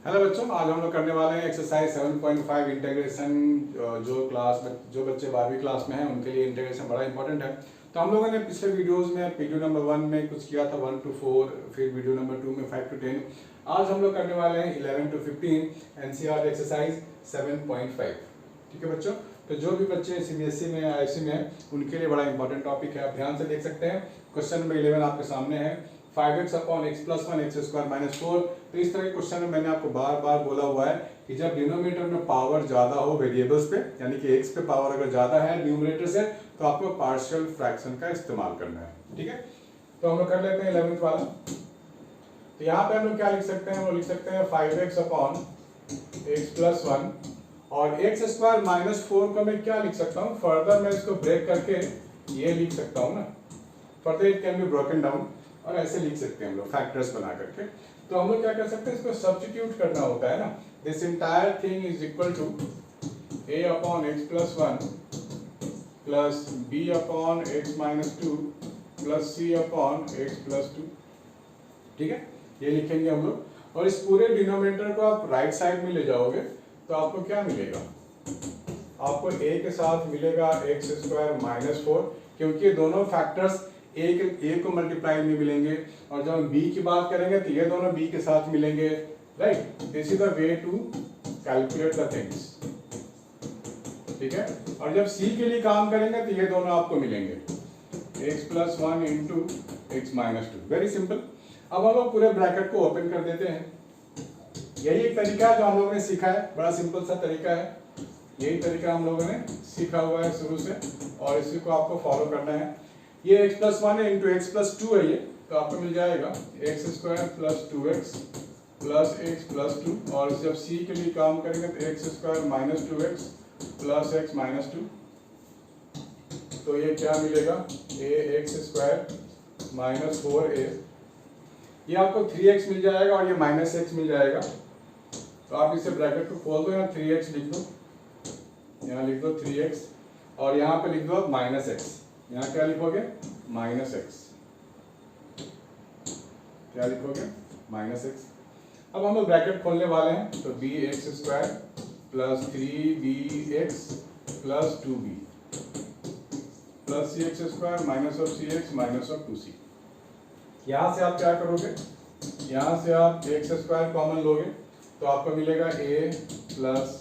Hello बच्चों, आज हम लोग करने वाले हैं एक्सरसाइज 7.5 इंटीग्रेशन। जो बच्चे 12वीं क्लास में हैं उनके लिए इंटीग्रेशन बड़ा इंपॉर्टेंट है। तो हम लोगों ने पिछले वीडियोस में वीडियो नंबर 1 में कुछ किया था 1 to 4, फिर वीडियो नंबर 2 में 5 to 10। आज हम लोग करने वाले हैं 11 to 15 एनसीईआरटी एक्सरसाइज 7.5। ठीक है बच्चों, तो जो भी बच्चे सीबीएसई में आईसी में हैं उनके लिए बड़ा इंपॉर्टेंट टॉपिक है। आप ध्यान से देख सकते हैं। क्वेश्चन नंबर 11 आपके सामने है, 5x upon x plus 1 X square minus 4। तो इस तरह के क्वेश्चन में मैंने आपको बार बार बोला हुआ है कि जब डिनोमिनेटर में पावर ज्यादा हो वेरिएबल्स पे, यानी कि x पे पावर अगर ज्यादा है न्यूमरेटर से, तो आपको पार्शियल फ्रैक्शन का इस्तेमाल करना है। ठीक है, तो हम लोग कर लेते हैं 11th वाला। तो यहाँ पे हम लोग क्या लिख सकते हैं, हम लोग लिख सकते हैं 5x अपॉन एक्स प्लस 1 और एक्स स्क्वायर माइनस 4 को मैं क्या लिख सकता हूँ, फर्दर मैं इसको ब्रेक करके ये लिख सकता हूँ ना, further it can be broken down और ऐसे लिख सकते हैं हम लोग फैक्टर्स बना करके। तो हम लोग क्या कर सकते हैं, इसको सब्स्टिट्यूट करना होता है ना। This entire thing is equal to a upon x plus 1 plus b upon x minus 2 plus c upon x plus 2। ठीक है, ये लिखेंगे हम लोग। और इस पूरे डिनोमिनेटर को आप राइट साइड में ले जाओगे तो आपको क्या मिलेगा, आपको a के साथ मिलेगा एक्स स्क्वायर माइनस 4, क्योंकि ये दोनों फैक्टर्स ए को मल्टीप्लाई में मिलेंगे। और जब हम बी की बात करेंगे तो ये दोनों बी के साथ मिलेंगे। Right, this is the way to calculate the things. ठीक है, और जब सी के लिए काम करेंगे तो ये दोनों आपको मिलेंगे, x plus 1 into x minus 2। Very simple. अब हम लोग पूरे ब्रैकेट को ओपन कर देते हैं। यही एक तरीका है जो हम लोगों ने सीखा है, बड़ा सिंपल सा तरीका है। यही तरीका हम लोगों ने सीखा हुआ है शुरू से और इसी को आपको फॉलो करना है। ये x प्लस 1 है इंटू एक्स प्लस 2 है ये, तो आपको मिल जाएगा x square plus 2x plus x plus 2। और जब c के लिए काम करेंगे तो x square minus 2x plus x minus 2। तो ये क्या मिलेगा, a x square minus 4a। ये आपको 3x मिल जाएगा और ये माइनस x मिल जाएगा। तो आप इसे ब्रैकेट को खोल दो, यहाँ 3x लिख दो, यहाँ लिख दो 3x और यहाँ पे लिख दो माइनस x। यहाँ क्या लिखोगे, माइनस एक्स। क्या लिखोगे, माइनस एक्स। अब हम लोग ब्रैकेट खोलने वाले हैं, तो b x square plus 3bx plus 2b plus c x square minus of c x minus of 2c। यहाँ से आप क्या करोगे, यहाँ से आप एक्स स्क्वायर कॉमन लोगे तो आपको मिलेगा a plus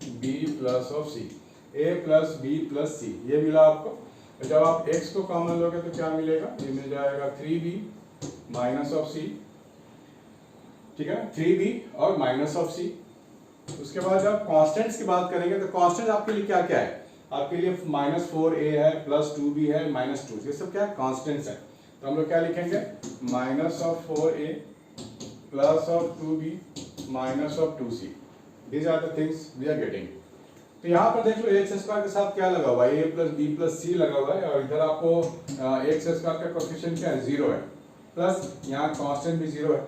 B plus of C, a plus B plus C, ये मिला आपको। जब आप x को कॉमन लोगे तो क्या मिलेगा, ये मिल जाएगा 3b माइनस ऑफ c। ठीक है, 3b और माइनस ऑफ c। उसके बाद जब कांस्टेंट्स की बात करेंगे तो कांस्टेंट आपके लिए क्या क्या है, आपके लिए माइनस 4a है प्लस 2b है माइनस 2, ये सब क्या कांस्टेंट्स है। तो हम लोग क्या लिखेंगे, minus of 4a plus of 2b minus of 2c। These are the things we are getting. तो यहाँ पर देख लो एक्स स्क्वायर के साथ क्या लगा हुआ है, ए प्लस बी प्लस सी लगा हुआ है और इधर आपको एक्स स्क्वायर का कोएफिशिएंट क्या है, 0 है, प्लस यहाँ कांस्टेंट भी 0 है।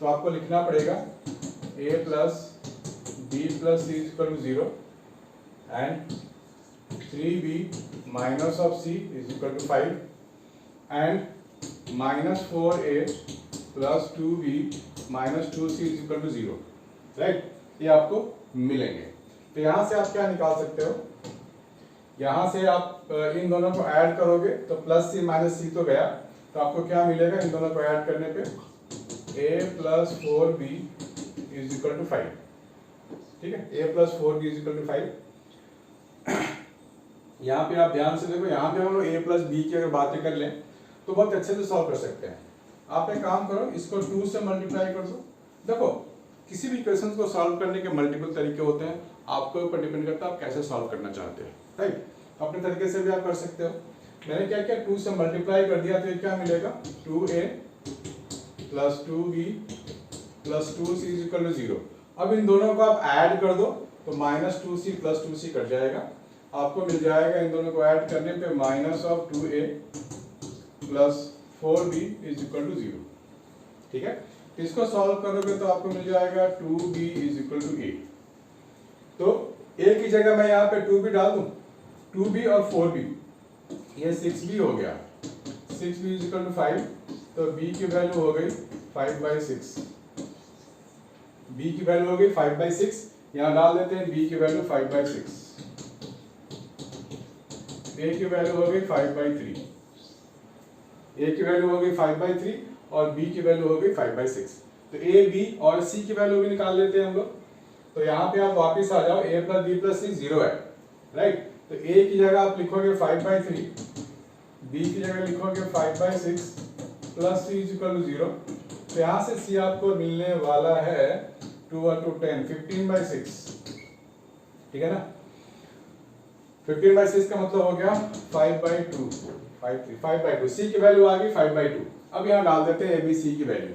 तो आपको लिखना पड़ेगा A plus B plus C is equal to 0 and 3b minus of C is equal to 5 and minus 4a plus 2b minus 2c is equal to 0। Right, ये आपको मिलेंगे। तो यहाँ से आप क्या निकाल सकते हो, यहाँ से आप इन दोनों को ऐड करोगे तो प्लस सी माइनस सी तो गया, तो आपको क्या मिलेगा इन दोनों को ऐड करने पे, a plus 4b is equal to 5। ठीक है, a plus 4b is equal to 5। यहाँ पे आप ध्यान से देखो, यहाँ पे हम लोग a प्लस b की अगर बातें कर लें तो बहुत अच्छे से सॉल्व कर सकते हैं। आप एक काम करो, इसको 2 से मल्टीप्लाई कर दो। देखो, किसी भी क्वेश्चन को सॉल्व करने के मल्टीपल तरीके होते हैं, आपके ऊपर डिपेंड करता है आप कैसे सॉल्व करना चाहते हैं। राइट, अपने तरीके से भी आप कर सकते हो। मैंने क्या किया, 2 से मल्टीप्लाई कर दिया तो ये क्या मिलेगा, 2a plus 2b plus 2c is equal to 0। अब इन दोनों को आप ऐड कर दो तो minus 2c plus 2c cut जाएगा, आपको मिल जाएगा इन दोनों को ऐड करने पे minus of 2a plus 4b is equal to 0। ठीक है, इसको सॉल्व करोगे तो आपको मिल जाएगा 2b इज इक्वल टू 8। तो a की जगह मैं यहाँ पे 2b डाल दूं, 2b और 4b, ये 6b हो गया, 6b इज इक्वल टू 5। तो b की वैल्यू हो गई 5/6। b की वैल्यू हो गई 5/6, यहाँ डाल देते हैं b की वैल्यू 5/6, a की वैल्यू हो गई 5/3, a की वैल्यू हो गई 5/3 और b की वैल्यू हो गई 5/6। तो a, b और c की वैल्यू भी निकाल लेते हैं हम लोग। तो यहाँ पे आप वापस आ जाओ, a + b + c 0 है, राइट। तो a की जगह आप लिखोगे 5/3, b की जगह लिखोगे 5/6 प्लस c = 0। तो यहाँ से c आपको मिलने वाला है 2 × 2 10, 15/6, ठीक है ना। 15/6 का मतलब हो गया 5/2, 5/2। c की वैल्यू आ गई 5/2। अब यहाँ डाल देते हैं a, b, c की वैल्यू।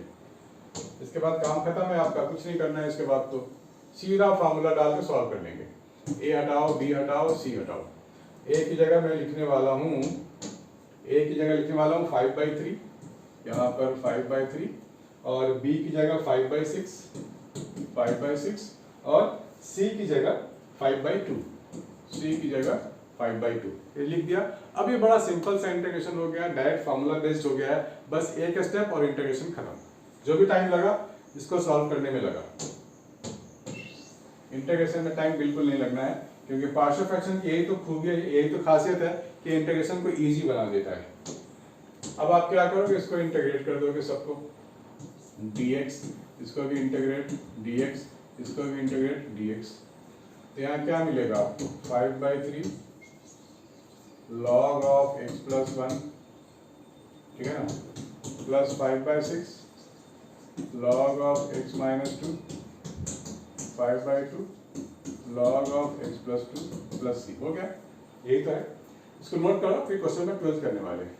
इसके बाद काम खत्म है आपका, कुछ नहीं करना है इसके बाद, तो सीधा फार्मूला डाल के सॉल्व कर लेंगे। a हटाओ, b हटाओ, c हटाओ। a की जगह मैं लिखने वाला हूँ 5/3, यहाँ पर 5/3, और b की जगह 5/6 और c की जगह 5/2, ये लिख दिया। अब ये बड़ा सिंपल सा इंटीग्रेशन हो गया, डायरेक्ट फार्मूला बेस्ड हो गया है, बस एक स्टेप और इंटीग्रेशन खत्म। जो भी टाइम लगा इसको सॉल्व करने में लगा, इंटीग्रेशन में टाइम बिल्कुल नहीं लगना है, क्योंकि पार्शियल फ्रैक्शन की यही तो खूबी है, यही तो खासियत है कि इंटीग्रेशन को इजी बना देता है। अब आप क्या करोगे, इसको इंटीग्रेट कर दोगे सबको, dx, इसको भी इंटीग्रेट dx, इसको भी इंटीग्रेट dx। तो यहाँ क्या मिलेगा आपको 5/3 log of x + 1, ठीक है ना, plus 5/6 log of x - 2, 5/2 log of x + 2 plus c। हो गया, यही तो है। इसको नोट करो, फिर क्वेश्चन में 12 करने वाले हैं।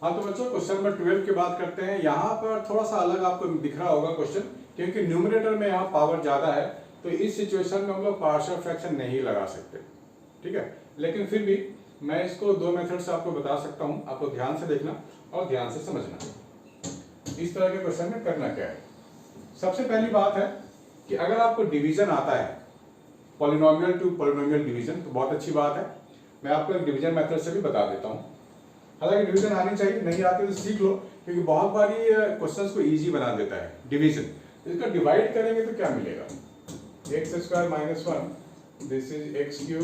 हाँ तो बच्चों, क्वेश्चन नंबर 12 की बात करते हैं। यहाँ पर थोड़ा सा अलग आपको दिख रहा होगा क्वेश्चन, क्योंकि न्यूमरेटर में यहाँ पावर ज्यादा है, तो इस सिचुएशन में हम लोग पार्शियल फ्रैक्शन नहीं लगा सकते, ठीक है। लेकिन फिर भी मैं इसको दो मेथड से आपको बता सकता हूँ, आपको ध्यान से देखना और ध्यान से समझना। इस तरह के क्वेश्चन में करना क्या है, सबसे पहली बात है कि अगर आपको डिवीजन आता है, पॉलिनोमियल टू पॉलिनोमियल डिवीजन, तो बहुत अच्छी बात है। मैं आपको एक डिवीजन मेथड से भी बता देता हूँ। हालांकि डिवीजन आनी चाहिए, नहीं आती तो सीख लो, क्योंकि बहुत बारी क्वेश्चंस को इजी बना देता है डिवीजन। इसका डिवाइड करेंगे तो क्या मिलेगा, x² - 1, this is x³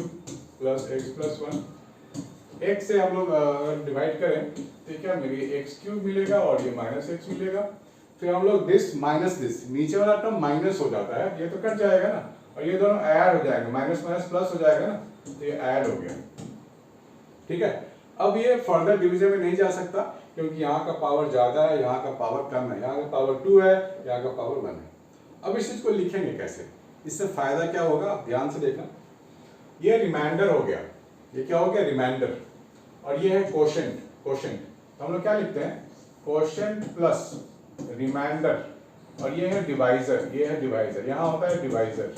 + x + 1। x से हम लोग डिवाइड करें तो क्या मिलेगा, x³ मिलेगा और ये -x मिलेगा। फिर हम लोग दिस माइनस दिस, नीचे वाला टर्म माइनस हो जाता है, ये तो कट जाएगा ना, और ये दोनों ऐड हो जाएंगे, माइनस माइनस प्लस हो जाएगा ना, तो ये ऐड हो गया, ठीक है। अब ये फर्दर डिवीजन में नहीं जा सकता, क्योंकि यहाँ का पावर ज्यादा है, यहाँ का पावर कम है, यहाँ का पावर 2 है, यहाँ का पावर 1 है। अब इस चीज को लिखेंगे कैसे, इससे फायदा क्या होगा, आप ध्यान से देखना। ये रिमाइंडर हो गया, ये क्या हो गया, रिमाइंडर, और ये है कोशेंट। तो हम लोग क्या लिखते हैं, कोशेंट प्लस रिमाइंडर, और ये है डिवाइजर, यहाँ होता है डिवाइजर,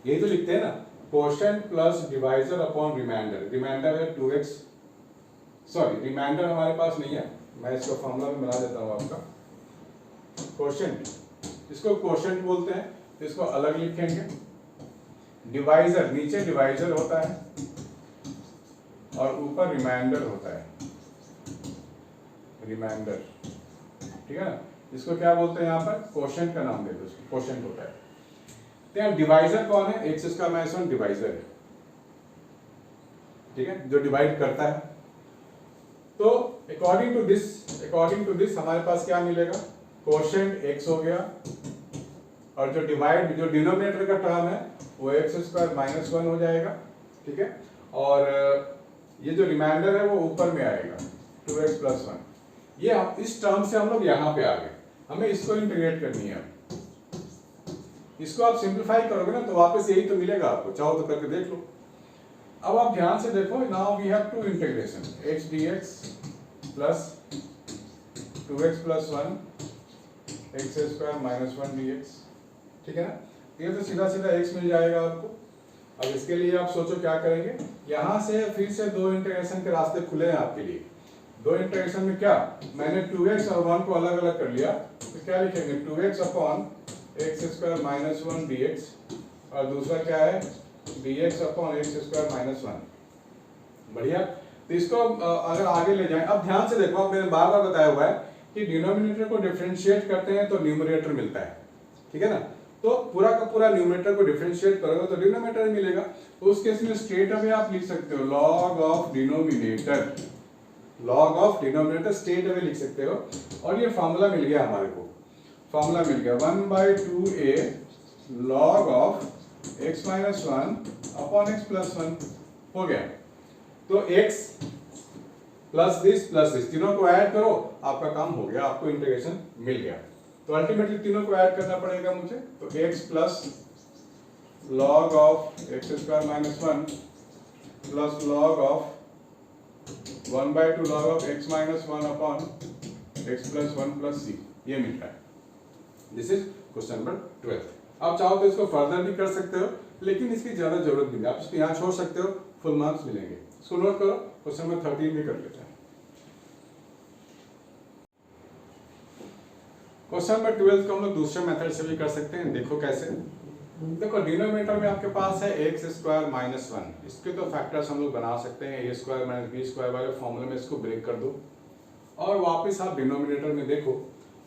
यही तो लिखते हैं ना, quotient plus divisor upon remainder. Remainder है 2x, सॉरी रिमाइंडर हमारे पास नहीं है, मैं इसको फॉर्मूला में बना देता हूँ आपका। कोशेंट, इसको कोशेंट बोलते हैं, इसको अलग लिखेंगे। डिवाइजर, नीचे डिवाइजर होता है और ऊपर रिमाइंडर होता है, रिमाइंडर, ठीक है ना। इसको क्या बोलते हैं, यहाँ पर कोशेंट का नाम दे दो, कोशेंट होता है। तो डिवाइजर कौन है, x² - 1 डिवाइजर है, ठीक है, जो डिवाइड करता है। तो अकॉर्डिंग टू दिस हमारे पास क्या मिलेगा, कोशेंट x हो गया, और जो डिनोमिनेटर का टर्म है वो x² - 1 हो जाएगा, ठीक है। और ये जो रिमाइंडर है वो ऊपर में आएगा 2x + 1। ये इस टर्म से हम लोग यहाँ पे आ गए, हमें इसको इंटीग्रेट करनी है। इसको आप सिंप्लीफाई करोगे ना तो वापस यही तो मिलेगा आपको, चाहो तो करके देख लो। अब आप ध्यान से देखो, now we have to integration, x dx plus 2x + 1 x² - 1 dx, ठीक है ना। ये तो सीधा x मिल जाएगा आपको। अब इसके लिए आप सोचो क्या करेंगे, यहाँ से फिर से दो इंटीग्रेशन के रास्ते खुले हैं आपके लिए। दो इंटीग्रेशन में क्या, मैंने 2x और 1 को अलग अलग कर लिया, तो क्या लिखेंगे, 2x अपॉन x² - 1 dx, और दूसरा क्या है, dx अपॉन x² - 1। बढ़िया। तो इसको अगर आगे ले जाएं, अब ध्यान से देखो, अब मैंने बार बार बताया हुआ है कि डिनोमिनेटर को डिफरेंशिएट करते हैं तो न्यूमरेटर मिलता है, ठीक है ना। तो पूरा का पूरा न्यूमरेटर को डिफरेंशिएट करोगे तो डिनोमिनेटर मिलेगा। तो उस केस में स्ट्रेट अवे आप लिख सकते हो log of denominator straight away लिख सकते हो। और ये फॉर्मूला मिल गया हमारे को, फॉर्मूला मिल गया 1/2a log of x minus 1 upon x plus 1 हो गया। तो x प्लस दिस तीनों को ऐड करो, आपका काम हो गया, आपको इंटीग्रेशन मिल गया। तो अल्टीमेटली तीनों को ऐड करना पड़ेगा मुझे, तो x plus log of x square minus 1 plus log of 1/2 log of x minus 1 upon x plus 1 plus c, ये मिल रहा है। This is question number 12। आप चाहो तो इसको फर्दर भी कर सकते हो, लेकिन इसकी ज्यादा जरूरत नहीं है, आप इसको यहाँ छोड़ सकते हो, फुल मार्क्स मिलेंगे। इसको नोट करो, क्वेश्चन नंबर 13 भी कर लेते हैं। क्वेश्चन नंबर 12 को हम लोग दूसरे मेथड से भी कर सकते हैं। देखो कैसे, देखो डिनोमिनेटर में आपके पास है एक्स स्क्वायर माइनस 1, इसके तो फैक्टर्स हम लोग बना सकते हैं, ए स्क्वायर माइनस बी स्क्वायर वाले फॉर्मूले में इसको ब्रेक कर दो और वापस आप डिनोमिनेटर में देखो,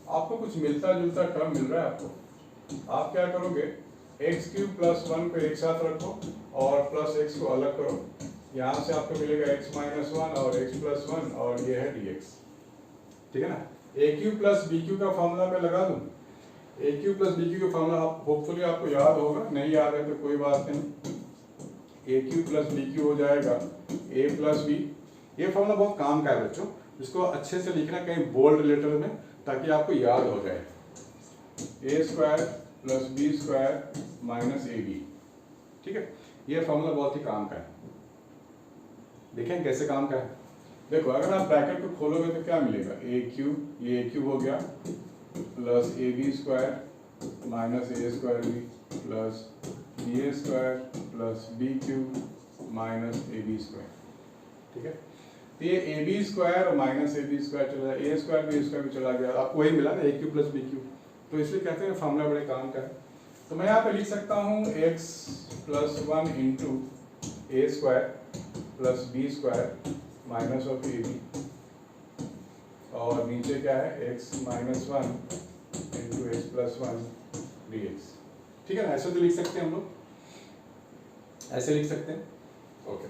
आपको कुछ मिलता जुलता टर्म मिल रहा है आपको। आप क्या करोगे, एक्स क्यूब प्लस 1 को एक साथ रखो और प्लस एक्स को अलग करो, यहाँ से आपको मिलेगा एक्स माइनस 1 और एक्स प्लस 1 और ये है dx, ठीक है ना। ए क्यू प्लस बी क्यू का फॉर्मूला मैं लगा दूं, ए क्यू प्लस बी क्यू का फॉर्मूला होपफुली आपको याद होगा, नहीं याद है तो कोई बात नहीं, ए क्यू प्लस बी क्यू हो जाएगा ए प्लस बी। ये फॉर्मूला बहुत काम का है बच्चों, इसको अच्छे से लिखना कहीं बोल्ड लेटर में ताकि आपको याद हो जाए। A square plus B square minus A B, ठीक है, ये फॉर्मूला बहुत ही काम का है। देखें कैसे काम का है, देखो अगर आप ब्रैकेट को खोलोगे तो क्या मिलेगा, ए क्यूब, ये ए क्यूब हो गया plus a b square minus A square b plus b a square plus b cube minus A b square, ठीक है। तो ये ए बी स्क्वायर और माइनस ए बी स्क्वायर चला गया, ए स्क्वायर बी स्क्वायर भी चला गया, आपको वही मिला ना ए क्यूब प्लस बी क्यूब, तो इसलिए कहते हैं फॉर्मूला बड़े काम का है। तो मैं यहाँ पे लिख सकता हूँ x plus 1 into a square plus B square minus of a b, और नीचे क्या है x minus 1 into x plus 1 d x, ठीक है ना। ऐसे तो लिख सकते हैं हम लोग, ऐसे लिख सकते हैं, ओके।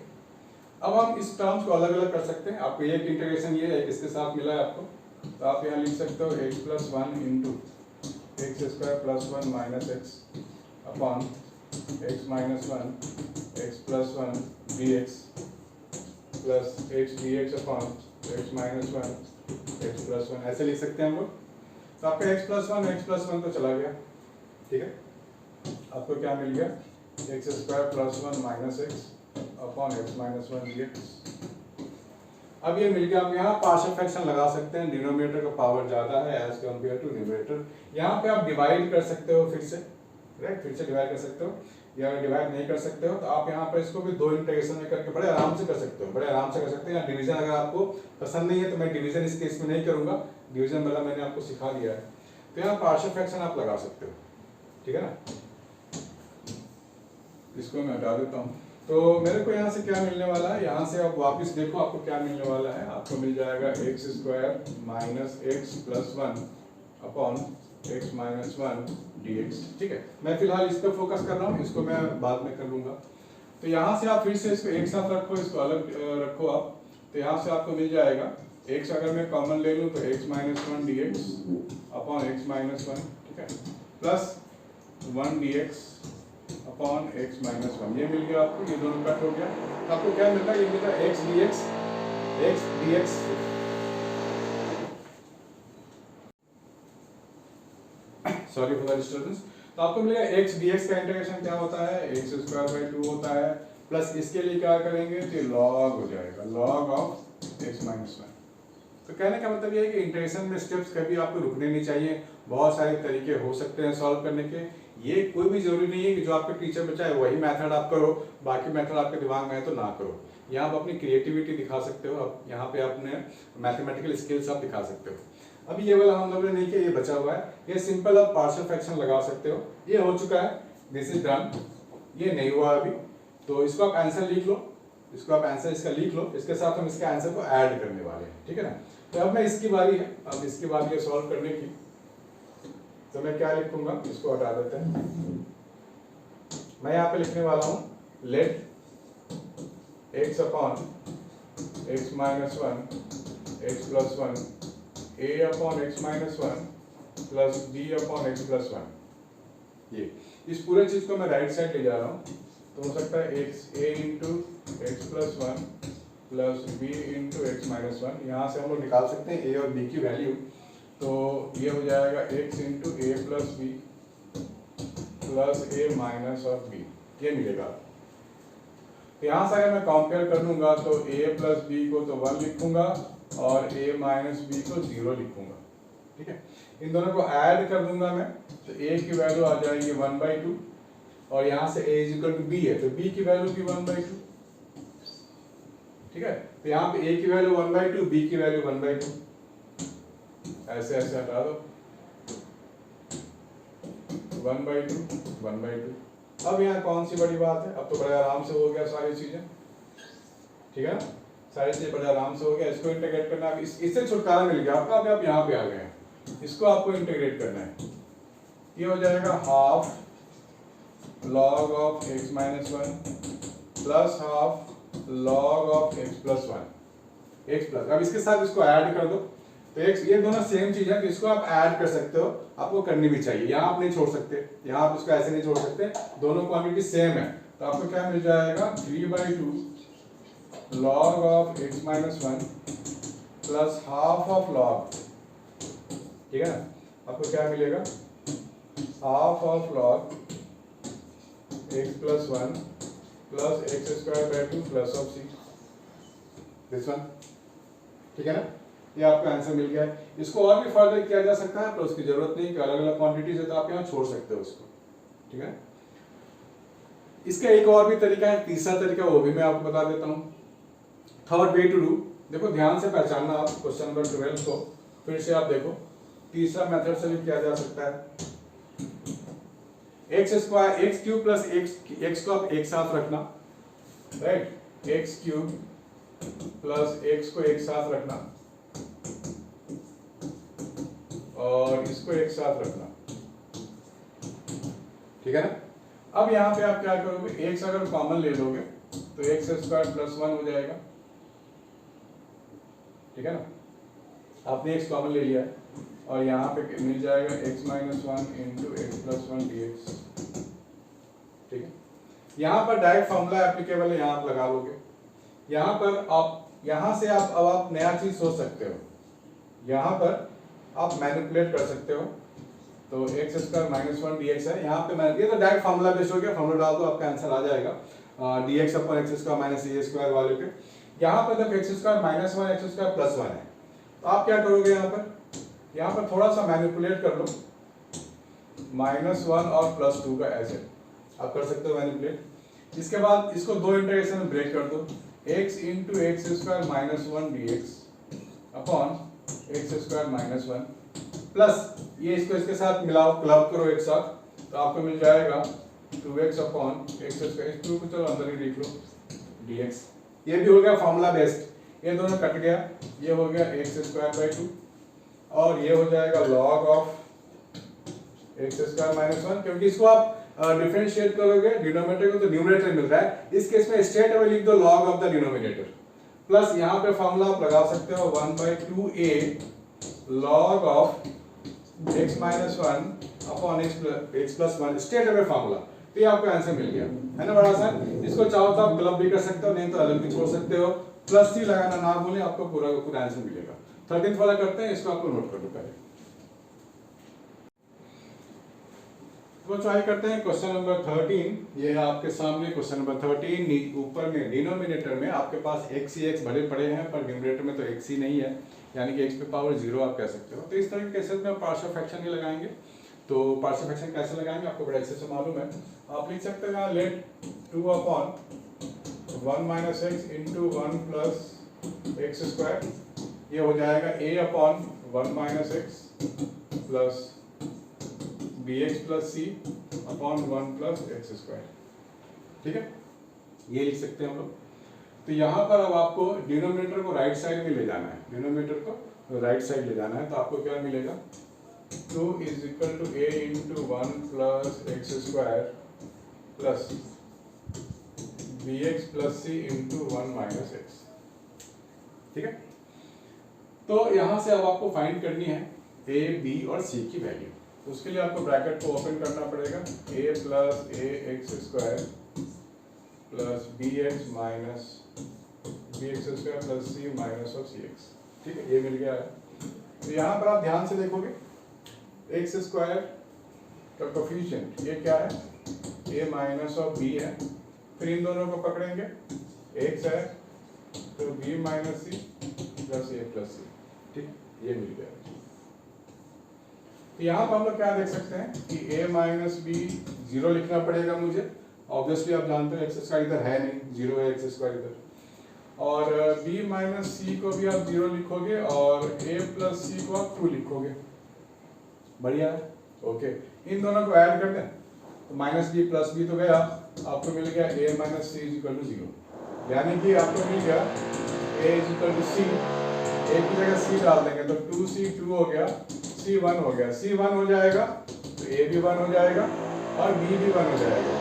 अब हम इस टर्म्स को अलग अलग कर सकते हैं, आपको एक इंटीग्रेशन ये है इसके साथ मिला है आपको, तो आप यहाँ लिख सकते हो x plus 1 into x square plus 1 minus x upon x minus 1 x plus 1 d x plus x D x upon x minus 1 x plus 1, ऐसे लिख सकते हैं हम लोग। तो आपका एक्स प्लस 1 तो चला गया, ठीक है। आपको क्या मिल गया, x square plus 1 minus x upon x minus 1 d x. अब ये मिल गया, आप यहाँ पार्शियल फ्रैक्शन लगा सकते हैं, डिनोमिनेटर का पावर ज़्यादा है एज कम्पेयर टू न्यूमरेटर। यहाँ पे आप डिवाइड कर सकते हो फिर से, राइट, फिर से डिवाइड कर सकते हो, या अगर डिवाइड नहीं कर सकते हो तो आप यहाँ पर इसको भी दो इंटीग्रेशन में करके बड़े आराम से कर सकते हो, बड़े आराम से कर सकते हैं। डिवीजन अगर आपको पसंद नहीं है तो मैं डिवीजन इस केस में नहीं करूँगा, डिवीजन वाला मैंने आपको सिखा दिया है। तो यहाँ पार्शियल फ्रैक्शन आप लगा सकते हो, ठीक है ना। इसको मैं हटा देता हूँ। तो मेरे को यहाँ से क्या मिलने वाला है, यहाँ से आप वापस देखो आपको क्या मिलने वाला है, आपको मिल जाएगा x square minus x plus 1 upon x minus 1 dx, ठीक है। मैं फिलहाल इस पर फोकस कर रहा हूँ, इसको मैं बाद में कर लूँगा। तो यहाँ से आप फिर से इसको एक साथ रखो, इसको अलग रखो आप, तो यहाँ से आपको मिल जाएगा x अगर मैं कॉमन ले लूँ तो x minus 1 dx upon x minus 1, ठीक है, plus 1 dx upon x minus 1, ये मिल गया आपको, ये दोनों कट हो गया। तो आपको क्या मिल रहा है, ये मिल रहा है x dx sorry for the disturbance. तो आपको मिलेगा x dx का इंटीग्रेशन क्या होता है, एक्स स्क्वायर बाई 2 होता है, प्लस इसके लिए क्या करेंगे तो लॉग हो जाएगा, लॉग ऑफ एक्स माइनस 1। तो कहने का मतलब ये है कि इंटीग्रेशन में स्टेप्स कभी आपको रुकने नहीं चाहिए, बहुत सारे तरीके हो सकते हैं सॉल्व करने के, ये कोई भी जरूरी नहीं है कि जो आपके टीचर बचाए वही मेथड आप करो, बाकी मेथड आपके दिमाग में है तो ना करो। यहाँ आप अपनी क्रिएटिविटी दिखा सकते हो, आप यहाँ पे अपने मैथमेटिकल स्किल्स आप दिखा सकते हो। अभी ये वाला हम लोगों ने नहीं किया, ये बचा हुआ है, ये सिंपल आप पार्शियल फ्रैक्शन लगा सकते हो, ये हो चुका है, दिस इज डन। ये नहीं हुआ अभी, तो इसको आप आंसर लिख लो, इसको आप आंसर इसका लिख लो, इसके साथ हम इसके आंसर को ऐड करने वाले हैं, ठीक है ना। तो अब मैं इसकी बारी है, अब इसकी बारी है सॉल्व करने की। तो मैं क्या लिखूंगा, इसको हटा देते हैं। मैं यहाँ पे लिखने वाला हूँ let x upon x minus 1 x plus 1 a upon x minus 1 plus b upon x plus 1। ये इस पूरे चीज को मैं राइट साइड ले जा रहा हूँ, तो हो सकता है a into x plus 1 plus b into x minus 1। यहाँ से हम लोग निकाल सकते हैं a और b की वैल्यू, तो ये हो जाएगा x into a plus B plus a minus of b, ये मिलेगा। तो यहाँ से अगर मैं कंपेयर कर लूँगा तो a प्लस बी को तो 1 लिखूंगा और a माइनस बी को 0 लिखूंगा, ठीक है। इन दोनों को ऐड कर दूंगा मैं, तो a की वैल्यू आ जाएगी 1/2 और यहाँ से a is equal to b है, तो b की वैल्यू भी 1/2, ठीक है। तो यहाँ पे a की वैल्यू 1/2, b की वैल्यू 1/2, ऐसे ऐसे हटा दो, 1/2। अब यहाँ कौन सी बड़ी बात है, अब तो बड़े आराम से हो गया सारी चीजें, ठीक है ना। सारी चीजें बड़े आराम से हो गया। इसको इंटीग्रेट करना, इससे छुटकारा मिल गया आपका। अब आप यहाँ पे आ गए हैं, इसको आपको इंटीग्रेट करना है। ये हो जाएगा half log of x minus 1 plus half log of x plus 1 x plus. अब इसके साथ इसको ऐड कर दो, तो x, ये दोनों सेम चीज है, इसको आप ऐड कर सकते हो, आपको करनी भी चाहिए। यहाँ आप नहीं छोड़ सकते, यहाँ आप इसको ऐसे नहीं छोड़ सकते, दोनों क्वांटिटी सेम है। तो आपको क्या मिल जाएगा 3/2 log of x minus 1 plus half of log, ठीक है ना। आपको क्या मिलेगा, half of log x plus 1 plus x square by 2 plus of c, this one, ठीक है ना। ये आपका आंसर मिल गया है। इसको और भी फर्दर किया जा सकता है, तो उसकी जरूरत नहीं कि अलग अलग क्वांटिटीज है तो आप यहाँ छोड़ सकते हो उसको, ठीक है। इसका एक और भी तरीका है, तीसरा तरीका, वो भी मैं आपको बता देता हूँ। थर्ड वे टू डू, देखो ध्यान से पहचानना आप क्वेश्चन नंबर 12 को, फिर से आप देखो, तीसरा मेथड से भी किया जा सकता है। X square, x cube plus x को आप एक साथ रखना, right. X cube plus x को एक साथ रखना और इसको एक साथ रखना, ठीक है ना। अब यहाँ पे आप क्या करोगे, एक्स अगर कॉमन ले लोगे तो एक्स स्क्वायर प्लस 1 हो जाएगा, ठीक है ना। आपने एक्स कॉमन ले लिया है और यहाँ पे मिल जाएगा x minus 1 into x plus 1 dx, ठीक है। यहाँ पर डायरेक्ट फॉर्मूला एप्लीकेबल है, यहाँ आप लगा लोगे। यहाँ पर आप, यहाँ से आप अब आप नया चीज सोच सकते हो, यहाँ पर आप मैनिपुलेट कर सकते हो। तो एक्स स्क्वायर माइनस 1 dx है, यहाँ पे मैं, ये तो डायरेक्ट फॉर्मूला बेस हो गया, फॉर्मूला डाल दो आपका आंसर आ जाएगा, dx upon X square minus ए स्क्वायर वाले पे। यहाँ पर जब X square minus 1 X square plus 1 है, तो आप क्या करोगे, यहाँ पर थोड़ा सा मैनिपुलेट कर लो, -1 और +2 का ऐसे आप कर सकते हो मैनिपुलेट। इसके बाद इसको दो इंटीग्रेशन में ब्रेक कर दो, x into x square minus 1 dx upon X square minus 1 plus ये इसको इसके साथ मिलाओ, क्लब करो एक साथ, तो आपको मिल जाएगा 2x अपॉन एक्स स्क्वायर, इस 2 को चलो अंदर ही लिख लो dx। ये भी हो गया फॉर्मूला बेस्ड, ये दोनों कट गया, ये हो गया एक्स स्क्वायर बाई 2 और ये हो जाएगा log of x square minus 1, क्योंकि इसको आप डिफरेंशिएट करोगे डिनोमिनेटर को तो न्यूमरेटर मिल रहा है, इस केस में स्ट्रेट अवे लिख दो log of the denominator, plus यहाँ पे फॉर्मूला आप लगा सकते हो 1/2a log of x minus 1 upon x plus 1, straight away formula. तो ये आपको आंसर मिल गया है ना, बड़ा आसान। इसको चाहो तो आप क्लब भी कर सकते हो, नहीं तो अलग भी छोड़ सकते हो, प्लस सी लगाना ना भूलें, आपको पूरा का पूरा आंसर मिलेगा। 13th वाला करते हैं, इसको आपको नोट कर लो पहले। तो ट्राई करते हैं क्वेश्चन नंबर 13, ये है आपके सामने क्वेश्चन नंबर 13। ऊपर में डिनोमिनेटर में आपके पास x ही x भरे पड़े हैं, पर न्यूमरेटर में तो x ही नहीं है, यानी कि x पे पावर 0 आप कह सकते हो। तो इस तरह के केसेस में पार्शियल फ्रैक्शन ही लगाएंगे। तो पार्शियल फ्रैक्शन कैसे लगाएंगे आपको बड़ा अच्छे से मालूम है, आप लिख सकते हैं let 2 upon 1 minus x into 1 plus x square, ये हो जाएगा a upon 1 minus x plus bx plus c upon 1 plus x square, ठीक है, ये लिख सकते हैं हम लोग। तो यहाँ पर अब आपको डिनोमिनेटर को राइट साइड में ले जाना है, डिनोमिनेटर को राइट साइड ले जाना है, तो आपको क्या मिलेगा 2 is equal to a into 1 plus x square plus bx plus c into 1 minus x. ठीक है, तो यहाँ से अब आपको फाइंड करनी है a, b और c की वैल्यू। तो उसके लिए आपको ब्रैकेट को ओपन करना पड़ेगा, a plus a x square plus b x minus b x square plus c minus of c x. ठीक है, ये मिल गया है। तो यहाँ पर आप ध्यान से देखोगे एक्स स्क्वायर का कोफिशिएंट ये क्या है, a माइनस ऑफ b है, फिर इन दोनों को पकड़ेंगे, x है तो b minus C plus a plus C. ठीक, ये मिल गया। तो यहाँ पर हम लोग क्या देख सकते हैं कि a माइनस बी 0 लिखना पड़ेगा मुझे, ऑब्वियसली आप जानते हो एक्स स्क्वायर इधर है नहीं, 0 है एक्स स्क्वायर इधर, और b माइनस सी को भी आप 0 लिखोगे और a प्लस सी को आप 2 लिखोगे। बढ़िया है, ओके। इन दोनों को ऐड कर दें तो माइनस बी प्लस बी तो गया, आपको मिल गया a minus c is equal to 0, यानी कि आपको मिल गया a is equal to c, a की जगह c डाल देंगे तो 2c 2 हो गया, c 1 हो गया, c 1 हो जाएगा तो a भी 1 हो जाएगा और b भी 1 हो जाएगा,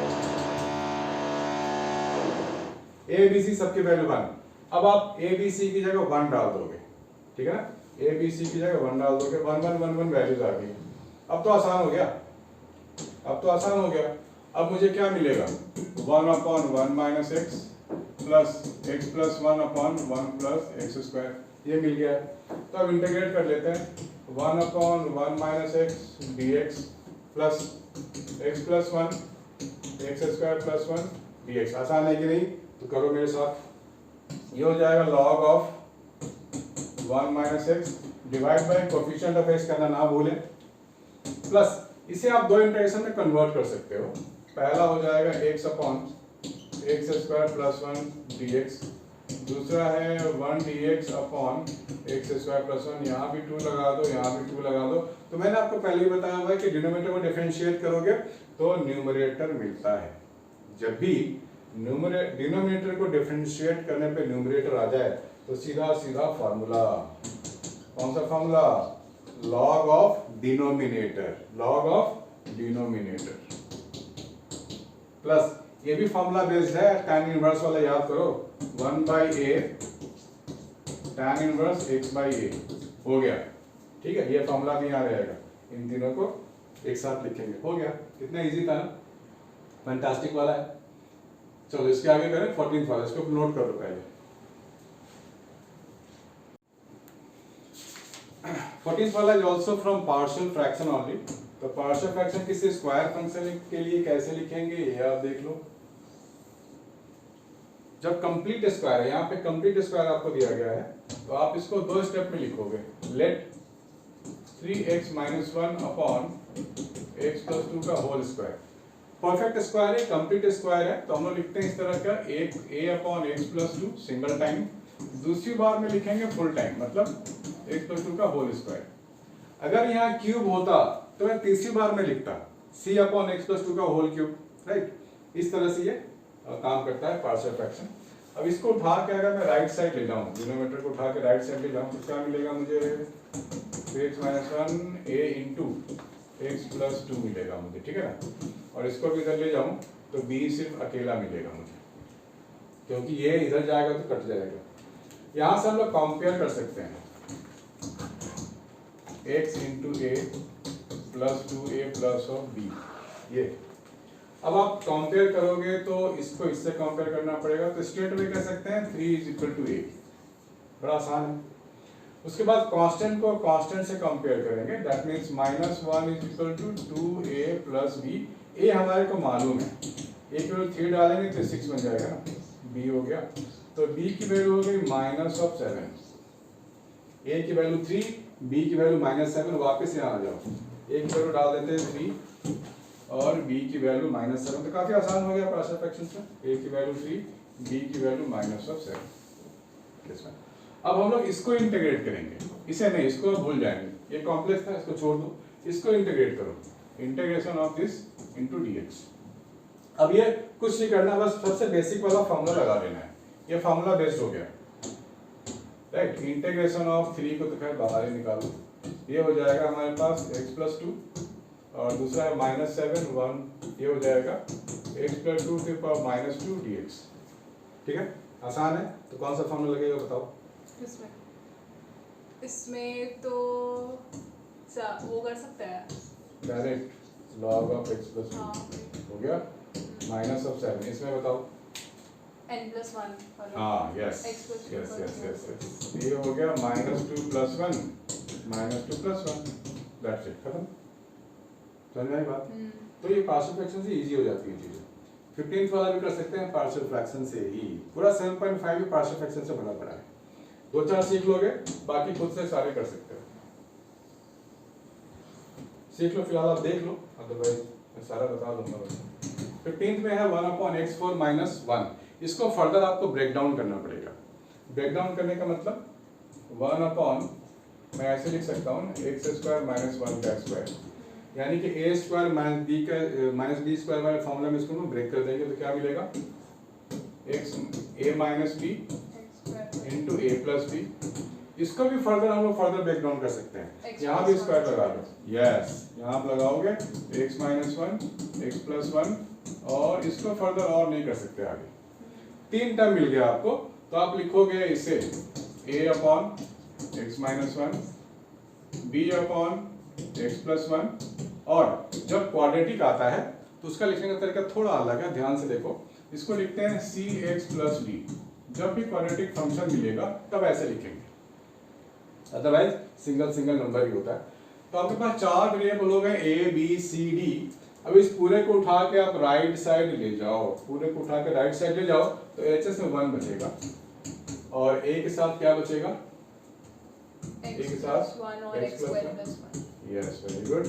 a b c सबकी वैल्यू 1। अब आप a b c की जगह 1 डाल दोगे, ठीक है ना, a b c की जगह 1 डाल दोगे, 1 1 1 1 वैल्यूज आ गई। अब तो आसान हो गया, अब तो आसान हो गया। अब मुझे क्या मिलेगा 1 upon 1 minus x plus 1 upon 1 plus x square, ये मिल गया। तो अब इंटीग्रेट कर लेते हैं, 1 upon 1 minus x D x plus x plus 1 X square plus 1 d x. आसान है कि नहीं, तो करो मेरे साथ। ये हो जाएगा log of 1 minus x divide by coefficient of x करना ना भूलें, प्लस इसे आप दो इंटीग्रेशन में कन्वर्ट कर सकते हो। पहला हो जाएगा x upon X square plus 1 dx, दूसरा है 1 dx upon X square plus 1, यहाँ भी 2 लगा दो, यहाँ भी 2 लगा दो। तो मैंने आपको पहले ही बताया हुआ है कि डिनोमिनेटर को डिफरेंशिएट करोगे तो न्यूमरेटर मिलता है। जब भी डिनोमिनेटर को डिफरेंशिएट करने पे न्यूमरेटर आ जाए तो सीधा सीधा फार्मूला, कौन सा formula, log of denominator, log of denominator plus ये भी फार्मूला बेस्ड है, tan इनवर्स वाला याद करो, 1 by A tan inverse x by A हो गया। ठीक है, ये फार्मूला भी यहाँ रहेगा, इन तीनों को एक साथ लिखेंगे, हो गया। कितना इजी था ना, फैंटास्टिक वाला है। चलो इसके आगे करें 14th वाला, इसको नोट कर लो पहले। 14th वाला is also from partial fraction only. तो पार्शियल फ्रैक्शन किसी स्क्वायर फंक्शन के लिए कैसे लिखेंगे ये आप देख लो। जब कंप्लीट स्क्वायर है, यहाँ पे कंप्लीट स्क्वायर आपको दिया गया है, तो आप इसको दो स्टेप में लिखोगे, let 3x minus 1 upon x plus 2 का होल स्क्वायर। परफेक्ट स्क्वायर है, कंप्लीट स्क्वायर है, तो हम लोग लिखते हैं इस तरह का, एक a upon x plus 2 single time, दूसरी बार में लिखेंगे फुल टाइम, मतलब x प्लस 2 का होल स्क्वायर। अगर यहाँ क्यूब होता तो मैं तीसरी बार में लिखता c अपॉन एक्स प्लस 2 का होल क्यूब, राइट। इस तरह से ये काम करता है पार्शियल फ्रैक्शन। अब इसको उठा के अगर मैं राइट साइड ले जाऊँ, डिनोमिनेटर को उठा के राइट साइड ले जाऊँ, तो क्या मिलेगा मुझे, 3x minus 1 a into x plus 2 मिलेगा मुझे, ठीक है ना। और इसको भी इधर ले जाऊँ तो b सिर्फ अकेला मिलेगा मुझे, क्योंकि ये इधर जाएगा तो कट जाएगा। यहाँ से हम लोग कंपेयर कर सकते हैं, x into a plus 2a plus of b, ये। अब आप कंपेयर करोगे तो इसको इससे कंपेयर करना पड़ेगा, तो स्ट्रेट वे कह सकते हैं 3 इज इक्वल टू 8, बड़ा आसान है। उसके बाद कांस्टेंट को कांस्टेंट से कंपेयर करेंगे, that means minus 1 is equal to 2a plus b। a हमारे को मालूम है, a की वैल्यू 3 डालेंगे तो 6 बन जाएगा ना, b हो गया। तो b की वैल्यू हो गई माइनस ऑफ 7, a की वैल्यू 3, b की वैल्यू माइनस 7, वापस यहाँ आ जाओ, a की वैल्यू डाल देते हैं 3 और b की वैल्यू माइनस 7, तो काफी आसान हो गया पार्शियल फ्रैक्शन से। a की वैल्यू 3, b की वैल्यू माइनस ऑफ 7। अब हम लोग इसको इंटीग्रेट करेंगे, इसे नहीं, इसको भूल जाएंगे, ये कॉम्प्लेक्स था, इसको छोड़ दो, इसको इंटीग्रेट करो, integration of this into dx। अब ये कुछ नहीं करना, बस सबसे बेसिक वाला फॉर्मूला लगा लेना है, ये फार्मूला बेस्ड हो गया, राइट। इंटीग्रेशन ऑफ 3 को तो खैर बाहर ही निकालो, ये हो जाएगा हमारे पास x+2 और दूसरा है -7 1, ये हो जाएगा x+2 फिर पावर -2 dx। ठीक है, आसान है। तो कौन सा फार्मूला लगेगा बताओ? इसमें तो वो कर सकते हैं डायरेक्ट log ऑफ x+2 हाँ हो गया -7, इसमें बताओ n+1 हाँ yes yes yes yes yes, ये हो गया -2 + 1 -2 + 1, दैट्स इट, खत्म। समझ में आई बात? तो ये पार्शियल फ्रैक्शन से इजी हो जाती है चीजें। 15th वाला भी कर सकते हैं पार्शियल फ्रैक्शन से ही, पूरा 7.5 भी पार्शियल फ्रैक्शन से बना पड़ा है। 2-4 सीख लोगे, बाकी खुद से सारे कर सकते हो। सीख लो फिलहाल, आप देख लो, अदरवाइज मैं सारा बता दूंगा बस। 15th में है 1/x4 - 1, इसको फर्दर आपको ब्रेक डाउन करना पड़ेगा। ब्रेक डाउन करने का मतलब 1/, मैं ऐसे लिख सकता हूँ x² - 1 का स्क्वायर, यानी कि a² - b का -b² वाले फॉर्मूला में इसको ब्रेक कर देंगे तो क्या मिलेगा, a - b into a + b। इसको भी फर्दर हम लोग फर्दर ब्रेक डाउन कर सकते हैं, यहाँ भी स्क्वायर लगा लो, यस यहाँ आप लगाओगे x - 1 x + 1 और इसको फर्दर और नहीं कर सकते आगे। 3 टर्म मिल गया आपको, तो आप लिखोगे इसे a/x - 1 b/x + 1, और जब क्वाड्रेटिक आता है तो उसका लिखने का तरीका थोड़ा अलग है, ध्यान से देखो। इसको लिखते हैं cx + d। जब भी क्वाड्रेटिक फंक्शन मिलेगा तब ऐसे लिखेंगे, अदरवाइज सिंगल सिंगल नंबर ही होता है। तो आपके पास 4 वेरिएबल हो गए a b c d। अब इस पूरे को उठा के आप राइट साइड ले जाओ, पूरे को उठा के राइट साइड ले जाओ तो hs में 1 बचेगा, और a के साथ क्या बचेगा, a के साथ x+1 और x² + 1, yes very good.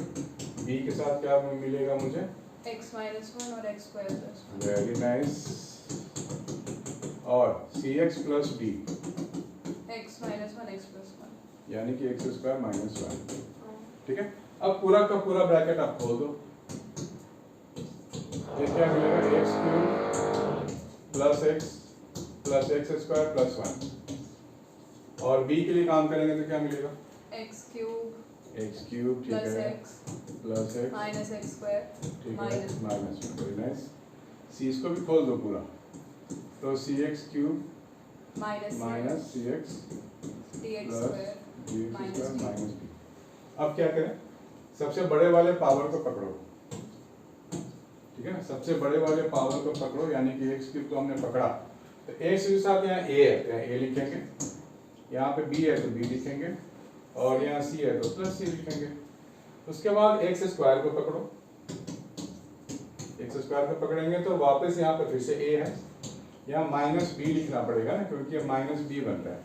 b के साथ क्या मिलेगा मुझे, x - 1 और x² + 1, वेरी नाइस, और cx + d x - 1 x + 1, यानी कि x² - 1। ठीक है, अब पूरा का पूरा ब्रैकेट आप खोल दो, ये क्या मिलेगा, x³ + x + x² + 1, और b के लिए काम करेंगे तो क्या मिलेगा, x³ x³ ठीक है x प्लस x - x² ठीक है माइनस, वेरी नाइस। c इसको भी खोल दो पूरा, तो cx³ minus cx dx² -d। अब क्या करें, सबसे बड़े वाले पावर को पकड़ो, ठीक है ना, सबसे बड़े वाले पावर को पकड़ो, यानी कि x³ को हमने पकड़ा, तो x के साथ यहाँ a है तो यहाँ a लिखेंगे, यहाँ पे b है तो b लिखेंगे, और यहाँ c है तो +c लिखेंगे। उसके बाद x² को पकड़ो, x² को पकड़ेंगे तो वापस यहाँ पे फिर से a है, यहाँ -b लिखना पड़ेगा ना, क्योंकि ये -b बन रहा है,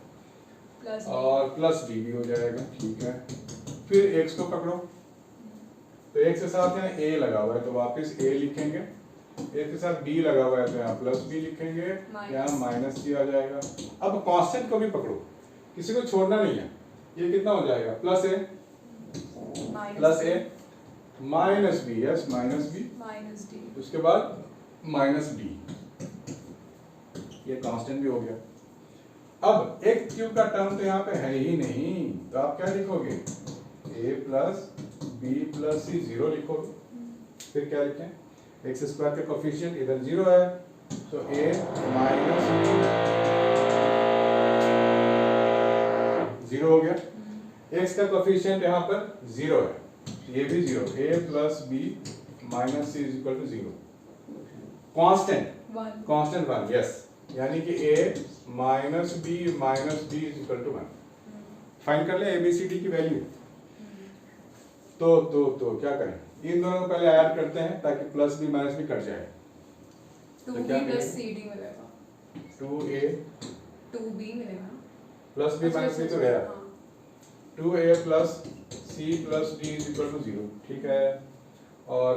और +b भी हो जाएगा, ठीक है। फिर x को पकड़ो, तो x के साथ यहाँ a लगा हुआ है तो वापस a लिखेंगे, a के साथ b लगा हुआ है तो यहाँ +b लिखेंगे, यहाँ -c आ जाएगा। अब कांस्टेंट को भी पकड़ो, किसी को छोड़ना नहीं है, ये कितना हो जाएगा, +a -b, यस -b, उसके बाद -d, ये कांस्टेंट भी हो गया। अब x³ का टर्म तो यहाँ पे है ही नहीं, तो आप क्या लिखोगे, a + b + c 0 लिखोगे, फिर क्या लिखें, x² के कोफिशिएंट इधर 0 है तो a - 0 हो गया, x का कोफिशिएंट यहाँ पर 0 है, ये भी 0, a + b - c = 0, constant 1, yes, यानी कि a - b - d = 1। फाइंड कर ले ABCD की वैल्यू। तो क्या करें, इन दोनों को पहले ऐड करते हैं ताकि +b - b कट जाए, 2b + cd मिलेगा, 2a 2b मिलेगा, +b - b तो गया, 2a + c + d = 0, ठीक है। और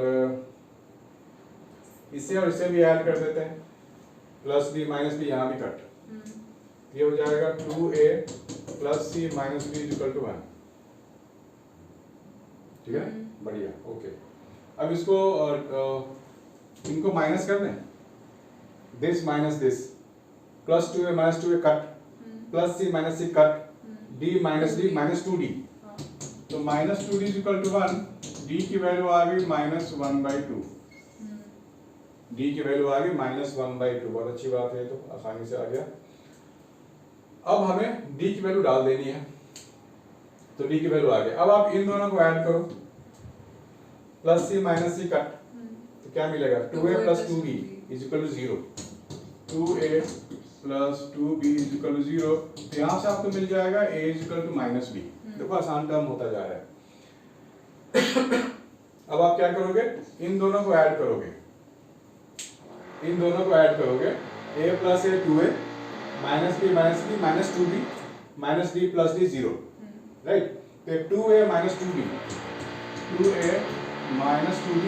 इसे और इसे भी ऐड कर देते हैं, +b - b यहाँ भी कट, ये हो जाएगा 2a + c - d = 1, ठीक है, बढ़िया, ओके। अब इसको इनको माइनस कर दें, this minus this, plus 2a minus 2a cut, plus c minus c cut, d minus d minus 2d, तो minus 2d is equal to 1, d की वैल्यू आ गई माइनस 1/2, d की वैल्यू आ गई माइनस 1/2। बहुत अच्छी बात है, तो आसानी से आ गया। अब हमें d की वैल्यू डाल देनी है, तो d की वैल्यू आ गई। अब आप इन दोनों को ऐड करो, plus c minus c cut, तो क्या मिलेगा 2a plus 2b is equal to 0, 2a plus 2b is equal to 0। तो यहाँ से आपको मिल जाएगा a is equal to minus b। देखो आसान टर्म होता जा रहा है। अब आप क्या करोगे, इन दोनों को ऐड करोगे, इन दोनों को ऐड करोगे, a plus a 2a minus b minus 2b minus d plus d 0, right. तो 2a minus 2b, 2a minus 2b,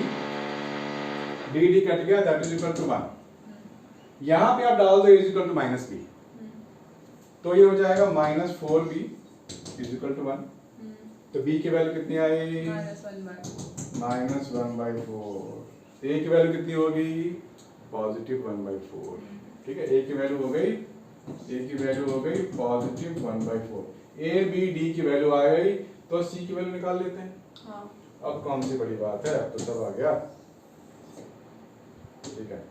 dd cut गया, दैट इज इक्वल टू 1। यहाँ पे आप डाल दो a is equal to minus b, तो ये हो जाएगा minus 4b is equal to 1। तो b की वैल्यू कितनी आई, माइनस 1/4। a की वैल्यू कितनी होगी, पॉजिटिव 1/4। ठीक है, a की वैल्यू हो गई, a की वैल्यू हो गई पॉजिटिव 1/4। a b d की वैल्यू आ गई, तो c की वैल्यू निकाल लेते हैं। हाँ। अब कौन सी बड़ी बात है, अब तो सब आ गया। ठीक है,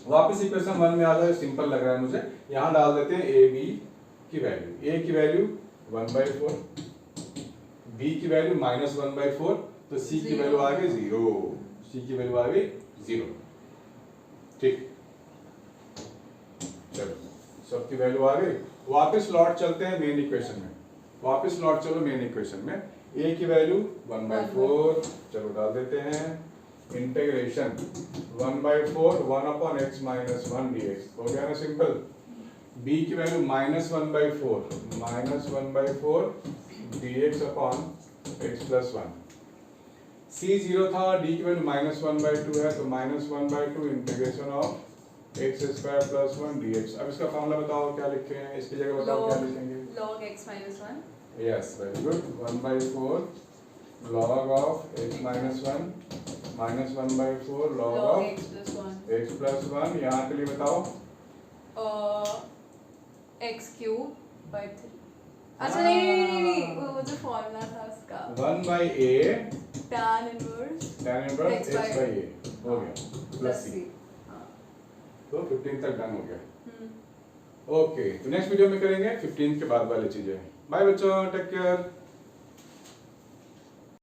वापस इक्वेशन 1 में आ जाए, सिंपल लग रहा है मुझे। यहाँ डाल देते हैं a b की वैल्यू, a की वैल्यू 1/4, b की वैल्यू माइनस 1/4, तो c की वैल्यू आ गई 0, c की वैल्यू आ गई 0। ठीक, चलो सबकी वैल्यू आ गई। वापस लौट चलते हैं मेन इक्वेशन में, वापस लौट चलो मेन इक्वेशन में। a की वैल्यू 1/4, चलो डाल देते हैं, इंटीग्रेशन 1/4 1/x माइनस 1 dx, हो गया ना सिंपल। b की value minus 1/4 dx upon x plus 1। c 0 था, d की वैल्यू माइनस 1/2 है, तो minus 1/2 integration of x square plus 1 dx। अब इसका फॉर्मूला बताओ क्या लिखे हैं, इसकी जगह बताओ क्या लिखेंगे। log x minus 1, yes very good, 1/4 log of x minus 1 minus 1/4 log log of x x plus 1। यहाँ के लिए बताओ, x cube by 3। अच्छा नहीं, वो जो फॉर्मूला था उसका 1/a tan inverse tan inverse x by a हो गया प्लस c। हाँ। तो 15 तक डन हो गया। ओके, तो नेक्स्ट वीडियो में करेंगे 15 के बाद वाली चीजें। बाय बच्चों, टेक केयर।